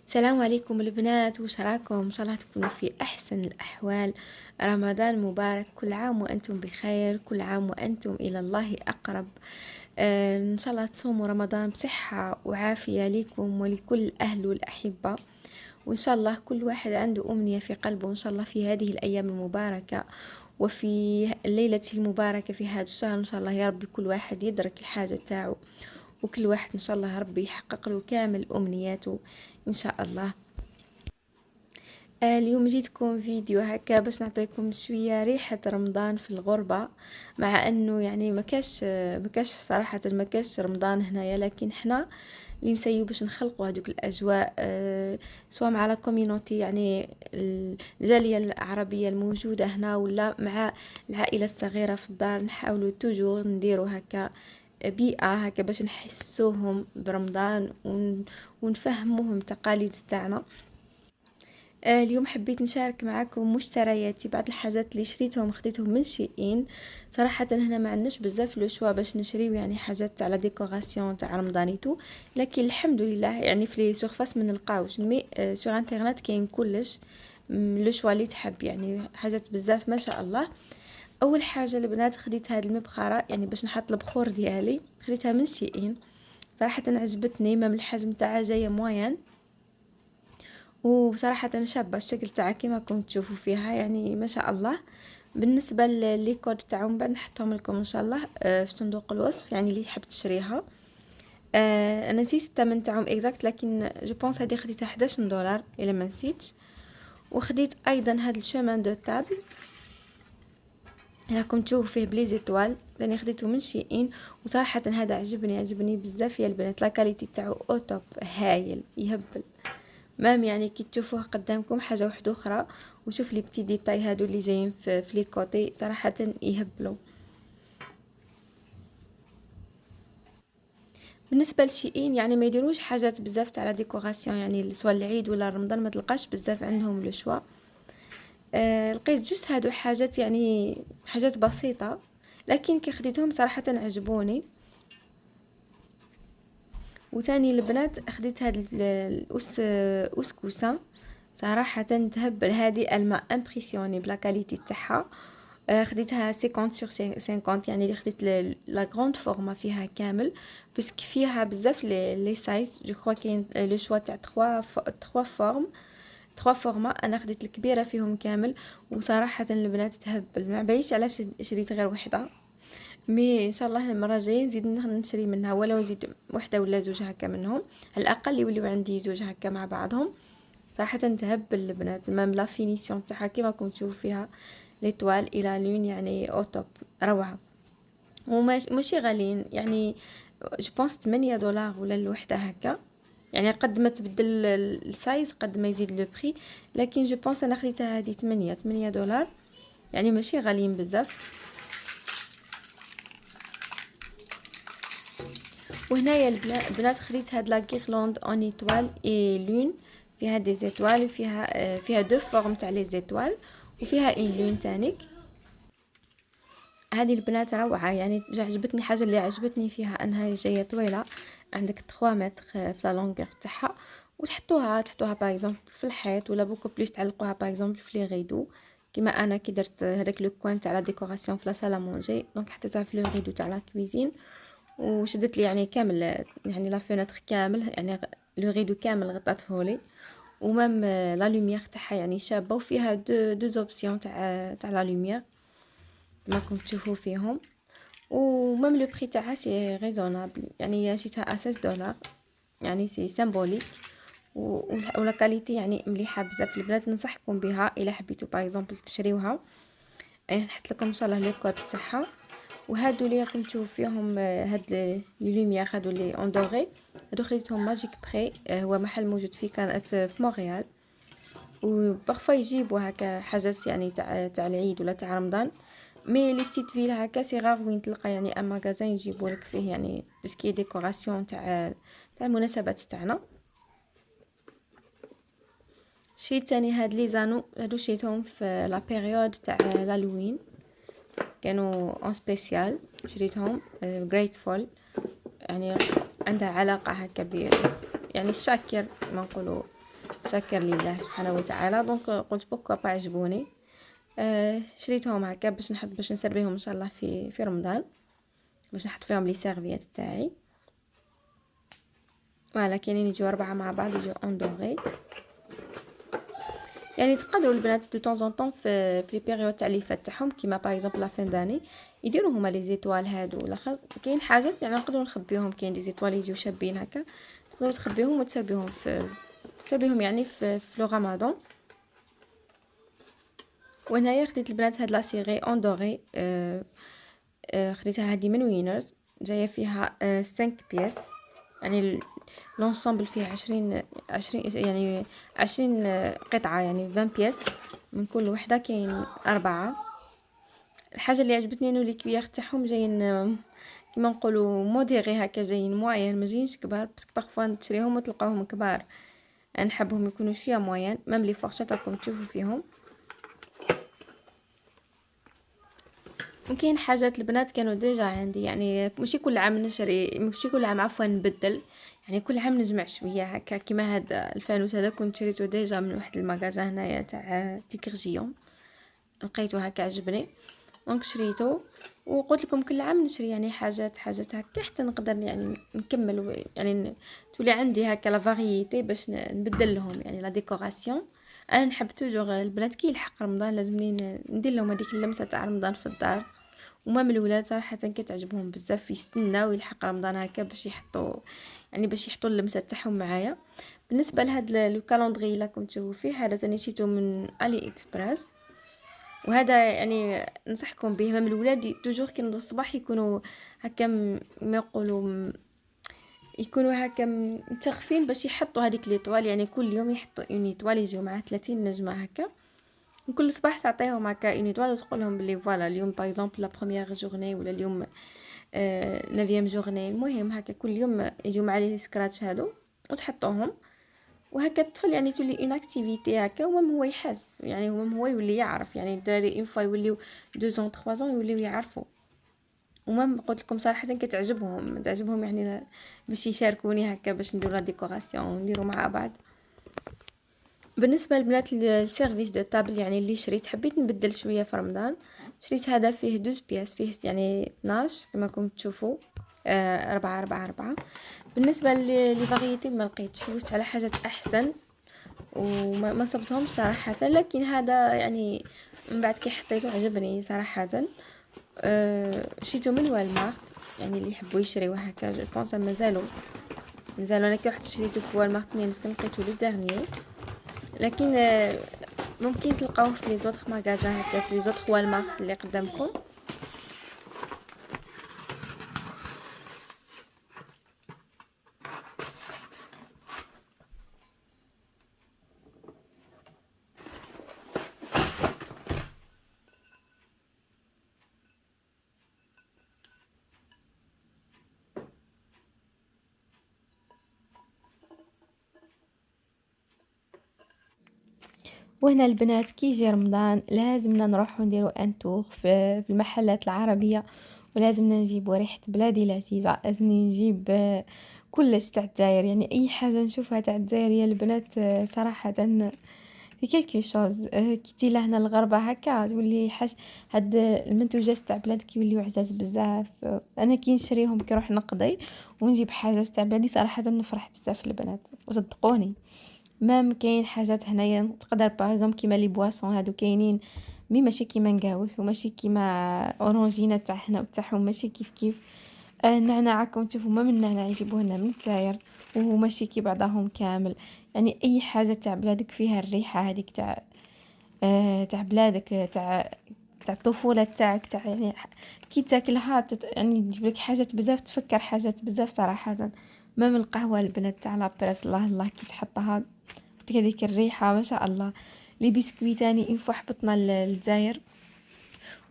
السلام عليكم البنات، وش راكم؟ ان شاء الله تكونوا في احسن الاحوال. رمضان مبارك، كل عام وانتم بخير، كل عام وانتم الى الله اقرب. ان شاء الله تصوموا رمضان بصحة وعافية لكم ولكل الاهل والاحبة، وان شاء الله كل واحد عنده امنية في قلبه ان شاء الله في هذه الايام المباركة وفي الليلة المباركة في هذا الشهر. ان شاء الله يا رب كل واحد يدرك الحاجة تاعو، وكل واحد ان شاء الله ربي يحقق له كامل امنياته ان شاء الله. اليوم جيتكم فيديو هكا باش نعطيكم شويه ريحه رمضان في الغربه، مع انه يعني ما كاش صراحه ما كاش رمضان هنايا، لكن حنا اللي نسيو باش نخلقوا هذوك الاجواء، سواء مع لا كوميونيتي يعني الجاليه العربيه الموجوده هنا، ولا مع العائله الصغيره في الدار. نحاولوا توجور نديروا هكا بيئه هكا باش نحسوهم برمضان ونفهموهم تقاليد تاعنا. اليوم حبيت نشارك معاكم مشترياتي، بعض الحاجات اللي شريتهم خديتهم من شيئين. صراحة هنا ما عندناش بزاف لو شوا باش نشريو يعني حاجات تاع لا ديكوراسيون تاع رمضانيتو، لكن الحمد لله يعني في لي سورفاس ما نلقاوش، مي سور انترنت كاين كلش لو شوا اللي تحب، يعني حاجات بزاف ما شاء الله. اول حاجه البنات خديت هاد المبخره يعني باش نحط البخور ديالي، خديتها من شيئين. صراحه عجبتني، ما من الحجم تاعها جايه موين، وبصراحة شابة الشكل تاعها كيما راكم تشوفوا فيها، يعني ما شاء الله. بالنسبة لي كود تاعهم بعد نحطهم لكم ان شاء الله في صندوق الوصف، يعني اللي تحب تشريها. انا نسيت الثمن تاعهم اكزاكت، لكن جو بونس هذه خديتها 11 دولار الا ما نسيتش. وخديت ايضا هذا الشومان دو تابل، راكم تشوفوا فيه بلي زيتوال، لاني خديته من شيئين. وصراحة هذا عجبني بزاف يا البنات، لا كاليتي تاعو او توب، هايل يهبل. مام يعني كي تشوفوه قدامكم حاجه واحده اخرى. وشوف لي بتي ديتاي هادو اللي جايين في لي كوتي، صراحه يهبلوا. بالنسبه لشيئين يعني ما يديروش حاجات بزاف تاع لا ديكوراسيون، يعني سواء العيد ولا رمضان ما تلقاش بزاف عندهم لو شوا. لقيت جوست هادو حاجات يعني حاجات بسيطه، لكن كي خديتهم صراحه عجبوني. وتاني البنات خديت هاد الأسكوسة، صراحة تهبل هذه الماء امبرسيوني بلا كاليتي تاعها. خديتها 50 sur 50، يعني خديت لا غروند فورما فيها كامل، باسكو فيها بزاف لي سايز. جو كخوا كاين لو شوا تاع 3 فورم، 3 فورما. انا خديت الكبيره فيهم كامل، وصراحه البنات تهبل، ما بايش علاش شريت غير وحده. مي ان شاء الله المره الجايه نزيد نشري منها، ولا نزيد وحده ولا زوج هكا منهم، على الاقل يوليو عندي زوج هكا مع بعضهم. صراحه تهبل البنات، مام لا فينيسيون تاعها كيما راكم تشوفوا فيها ليطوال الى لون، يعني او توب، روعه. وماشي غاليين يعني، جو بونس 8 دولار ولا الوحده هكا، يعني قد ما تبدل السايز قد ما يزيد لو بري، لكن جو بونس انا خديتها هذه 8 دولار، يعني ماشي غاليين بزاف. وهنايا البنات خديت هاد لا غيرلاند اون ايطوال اي لون، فيها دي زيتوال، وفيها فيها دو فورم تاع لي زيتوال، وفيها اون لون تانيك. هذه البنات روعه، يعني عجبتني. حاجه اللي عجبتني فيها انها جايه طويله، عندك 3 متر في لا لونغور تاعها، وتحطوها باغ اكزومبل في الحيط، ولا بوكو بليس تعلقوها باغ اكزومبل في لي غيدو، كيما انا كي درت هذاك لو كوان تاع لا ديكوراسيون في لا سال مونجي، دونك حطيتها في لو غيدو تاع لا كويزين، وشدت لي يعني كامل، يعني لا فيناتر كامل، يعني لو غيدو كامل غطاته لي. ومام لا لوميير تاعها يعني شابه، وفيها دو زوبسيون تاع لا لوميير كما راكم تشوفوا فيهم. ومام لو بري تاعها سي ريزونابل، يعني شيتها 16 دولار، يعني سي سيمبوليك. ولا كاليتي يعني مليحه بزاف البنات، ننصحكم بها الا حبيتوا باغ اكزومبل تشريوها. يعني نحط لكم ان شاء الله لي كود تاعها. وهادو اللي راكم تشوفوا فيهم هاد لي لوميير، هادو لي اون دوغي، هادو خديتهم ماجيك بري، هو محل موجود كان في مونريال. وبارفا يجيبوا هكا حاجات يعني تاع العيد ولا تاع رمضان، مي لي بتيت فيل هكا سي غار وين تلقى يعني ان ماغازان يجيبوا لك فيه يعني بسكي ديكوراسيون تاع المناسبات تاعنا. شي تاني هاد لي زانو، هادو شيتهم في لا بيريود تاع لالوين، كانوا اون سبيسيال، شريتهم جريتفول، يعني عندها علاقه هكا ب يعني الشاكر ما نقولوا شاكر لله سبحانه وتعالى. دونك قلت بوكو با عجبوني. شريتهم هكا باش نحط باش نسربيهم ان شاء الله في رمضان، باش نحط فيهم لي سيرفيات تاعي. فوالا كاينين يجيو 4 مع بعض، يجيو اندوري. يعني تقدروا البنات دو طون طون في لي بيريود تاع لي فات تاعهم كيما باغ اكزومبل لا فين داني يديروا هما لي زيتوال هادو، ولا كاين حاجات يعني نقدروا نخبيهم، كاين دي زيتوال يجيو شابين هكا تقدروا تخبيهم وتسربيهم تسربيهم يعني في لو رمضان. وهنايا خديت البنات هاد لا سيري اندوري، خديتها هادي من وينرز، جايه فيها 5 بياس، يعني لونسومبل فيه 20 يعني 20 قطعه، يعني 20 بياس من كل وحده، كاين 4. الحاجه اللي عجبتني انه لي كويير تاعهم جايين كيما نقولوا موديري هكا، جايين موين، ما جايينش كبار، باسكو بارفوا تشريهم وتلقاوهم كبار. انا نحبهم يكونوا شويه موين، ميم لي فورشات راكم تشوفوا فيهم. وكاين حاجات البنات كانوا ديجا عندي، يعني ماشي كل عام نشري، ماشي كل عام عفوا نبدل، يعني كل عام نجمع شويه هكا. كيما هذا الفانوس هذا كنت شريته ديجا من واحد المغازا هنايا تاع تيكرجيون، لقيته هكا عجبني دونك شريته. وقلت لكم كل عام نشري يعني حاجات هكا حتى نقدر يعني نكمل، يعني تولي عندي هكا لا فاريتي باش نبدل لهم يعني لا ديكوراسيون. انا نحب توجور البنات كي يلحق رمضان لازمني ندير لهم هذيك اللمسه تاع رمضان في الدار. وما من الولاد صراحه كتعجبهم بزاف، يستناو يلحق رمضان هكا باش يحطوا، يعني باش يحطوا اللمسه تاعهم معايا. بالنسبه لهذا لو كالندري اللي راكم تشوفوا فيه، هذا ثاني شيتو من الي اكسبريس، وهذا يعني ننصحكم به. من الولاد توجور كي نوضوا الصباح يكونوا هكا ما يقولوا، يكونوا هكا متشغفين باش يحطوا هذيك ليطوال، يعني كل يوم يحطوا اون ايطوال، يجيو مع 30 نجمه هكا. كل صباح تعطيهم هكا اون ايطوال وتقول لهم بلي فوالا اليوم باغ اكزومبل لا بروميير جورني، ولا اليوم 9 جورني، المهم هكا كل يوم يجيو مع لي سكراتش هادو وتحطوهم. وهكا الطفل يعني تولي اون اكتيفيتي هكا، ومام هو يحس، يعني هو يولي يعرف، يعني الدراري اون فوا يوليو 2 ans 3 ans يوليو يعرفوا. ومام قلت لكم صراحه تعجبهم يعني باش يشاركوني هكا باش نديرو لا ديكوراسيون نديرو مع بعض. بالنسبه للبنات السيرفيس دو تابل يعني اللي شريت، حبيت نبدل شويه في رمضان. شريت هذا فيه 12 بياس، فيه يعني 12 كما راكم تشوفوا، 4. بالنسبه لي فاريتي ما لقيتش، حوست على حاجات احسن وما صبتهمش صراحه، لكن هذا يعني من بعد كي حطيته عجبني صراحه. شريته من والمارت، يعني اللي يحبوا يشريوا هكا جو بونس مازالوا انا كي رحت شريته في والمارت مي مسكن لقيته لو ديرنيي، لكن ممكن تلقاوه في لي زوطخ ماغازان هكا، في لي زوطخ والمارت اللي قدامكم. وهنا البنات كي يجي رمضان لازمنا نروحو نديرو ان تور في المحلات العربيه، ولازمنا نجيبو ريحه بلادي العزيزه، لازمني نجيب كلش تاع الجزائر، يعني اي حاجه نشوفها تاع الجزائر يا البنات صراحه في كيلكي شوز. كي تجي لهنا الغربه هكا تولي هاد المنتوجات تاع بلادك يوليو عزاز بزاف. انا كي نشريهم كي نروح نقضي ونجيب حاجات تاع بلادي صراحه نفرح بزاف البنات، وصدقوني مام كاين حاجات هنايا تقدر باغ كيما لي بواسون هادو كاينين، مي ماشي كيما نقاوس وماشي كيما اورانجينا تاع حنا وتاعهم ماشي كيف. النعناع راكم تشوفوا ما من النعناع يجيبوه لنا من الجزائر وهو ماشي كي بعضهم كامل. يعني اي حاجه تاع بلادك فيها الريحه هذيك تاع بلادك، تاع الطفوله تاعك، تاع يعني كي تاكلها يعني تجيب لك حاجات بزاف، تفكر حاجات بزاف صراحه. ما من القهوه البنات تاع لابريس الله الله كي تحطها هذيك الريحه ما شاء الله. لي بسكوي تاني اون فوا حبطنا للجزائر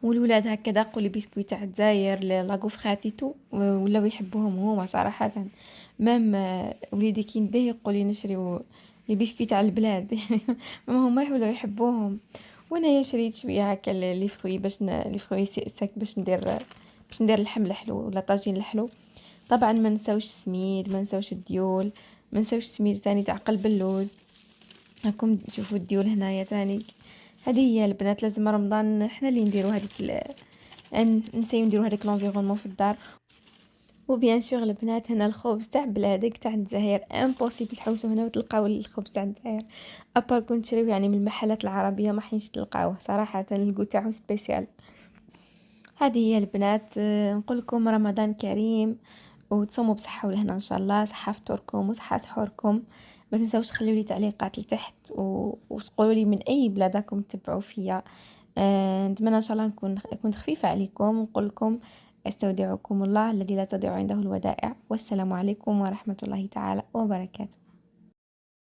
والولاد هكا داقوا لي بسكوي تاع الجزائر لاغوفخاتيتو ولاو يحبوهم هما صراحه. مام وليدي كي نديه يقول لي نشريو لي بسكوي تاع البلاد يعني ما هما ولاو يحبوهم. وانا شريت شويه هكا لي فروي لي فروي ساك باش ندير اللحم الحلو ولا طاجين الحلو. طبعا ما نساوش السميد، ما نساوش الديول، ما نساوش السميد ثاني تاع قلب اللوز. راكم تشوفوا الديول هنايا تاني. هذه هي البنات، لازم رمضان حنا اللي نديروا هذيك نسيو نديروا هذاك لونفيرونمون في الدار. وبيان سور البنات، هنا الخبز تاع بلادك تاع الجزائر امبوسيبل تحوسوا هنا وتلقاو الخبز تاع الجزائر، ابار كون تشريو يعني من المحلات العربيه ما حينش تلقاوه صراحه، الكو تاعو سبيسيال. هذه هي البنات، نقول لكم رمضان كريم، وتصوموا بصحه والهنا ان شاء الله، صحه فطوركم وصحه سحوركم. ما تنساوش تخليوا لي تعليقات لتحت وتقولوا لي من اي بلاد راكم تتبعوا فيا. نتمنى ان شاء الله كنت خفيفه عليكم، ونقول لكم استودعكم الله الذي لا تضيع عنده الودائع، والسلام عليكم ورحمه الله تعالى وبركاته.